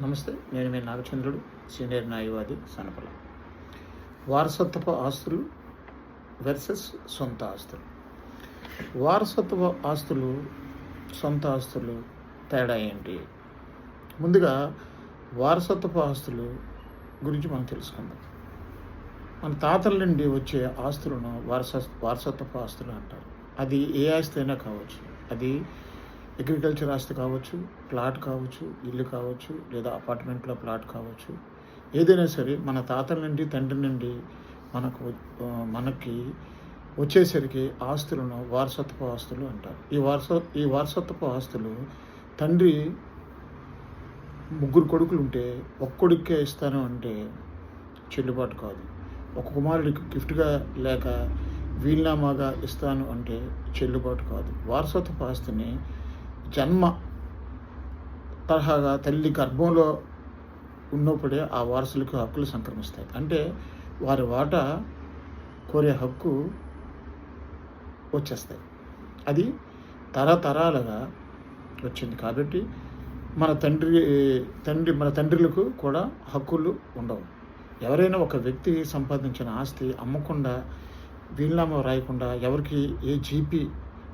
నమస్తే, నేను మీ నాగచంద్రుడు, సీనియర్ న్యాయవాది, సనపల. వారసత్వపు ఆస్తులు వర్సెస్ సొంత ఆస్తులు. వారసత్వ ఆస్తులు, సొంత ఆస్తులు తేడా ఏంటి? ముందుగా వారసత్వపు ఆస్తులు గురించి మనం తెలుసుకుందాం. మన తాతల నుండి వచ్చే ఆస్తులను వారసత్వపు ఆస్తులు అంటారు. అది ఏ ఆస్తి అయినా కావచ్చు. అది అగ్రికల్చర్ ఆస్తి కావచ్చు, ప్లాట్ కావచ్చు, ఇల్లు కావచ్చు, లేదా అపార్ట్మెంట్లో ప్లాట్ కావచ్చు. ఏదైనా సరే మన తాతల నుండి, తండ్రి నుండి మనకి వచ్చేసరికి ఆస్తులను వారసత్వపు ఆస్తులు అంటారు. ఈ వారసత్వపు ఆస్తులు తండ్రి ముగ్గురు కొడుకులు ఉంటే ఒక్క కొడుకే ఇస్తాను అంటే చెల్లుబాటు కాదు. ఒక కుమారుడికి గిఫ్ట్గా లేక వీలునామాగా ఇస్తాను అంటే చెల్లుబాటు కాదు. వారసత్వపు ఆస్తిని జన్మ తరహాగా తల్లి గర్భంలో ఉన్నప్పుడే ఆ వారసులకు హక్కులు సంక్రమిస్తాయి. అంటే వారి వాటా కోరే హక్కు వచ్చేస్తాయి. అది తరతరాలుగా వచ్చింది కాబట్టి మన తండ్రులకు కూడా హక్కులు ఉండవు. ఎవరైనా ఒక వ్యక్తి సంపాదించిన ఆస్తి అమ్మకుండా, వీలునామా రాయకుండా, ఎవరికి ఏ జీపీ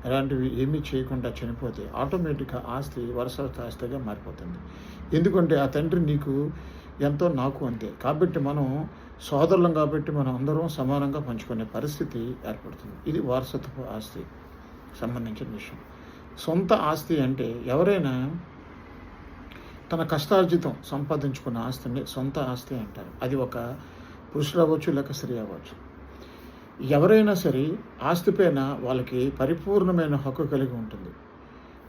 అలాంటివి ఏమీ చేయకుండా చనిపోతే ఆటోమేటిక్గా ఆస్తి వారసత్వ ఆస్తిగా మారిపోతుంది. ఎందుకంటే ఆ తండ్రి నీకు ఎంతో, నాకు అంతే. కాబట్టి మనం సోదరులం కాబట్టి మనం అందరం సమానంగా పంచుకునే పరిస్థితి ఏర్పడుతుంది. ఇది వారసత్వపు ఆస్తి సంబంధించిన విషయం. సొంత ఆస్తి అంటే ఎవరైనా తన కష్టార్జితం సంపాదించుకున్న ఆస్తిని సొంత ఆస్తి అంటారు. అది ఒక పురుషుడు అవ్వచ్చు, లేక స్త్రీ అవ్వచ్చు. ఎవరైనా సరే ఆస్తిపైన వాళ్ళకి పరిపూర్ణమైన హక్కు కలిగి ఉంటుంది.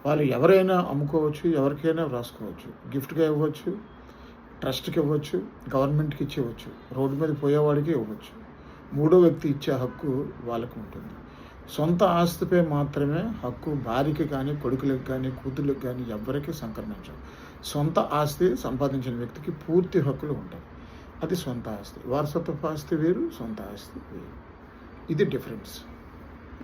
వాళ్ళు ఎవరైనా అమ్ముకోవచ్చు, ఎవరికైనా వ్రాసుకోవచ్చు, గిఫ్ట్గా ఇవ్వచ్చు, ట్రస్ట్కి ఇవ్వచ్చు, గవర్నమెంట్కి ఇచ్చేవచ్చు, రోడ్డు మీద పోయేవాడికి ఇవ్వచ్చు. మూడో వ్యక్తి ఇచ్చే హక్కు వాళ్ళకు ఉంటుంది. సొంత ఆస్తిపై మాత్రమే హక్కు భార్యకి కానీ, కొడుకులకు కానీ, కూతుర్లకు కానీ ఎవరికి సంక్రమించవు. సొంత ఆస్తి సంపాదించిన వ్యక్తికి పూర్తి హక్కులు ఉంటాయి. అది సొంత ఆస్తి. వారసత్వపు ఆస్తి వేరు, సొంత ఆస్తి వేరు. ఇది డిఫరెన్స్.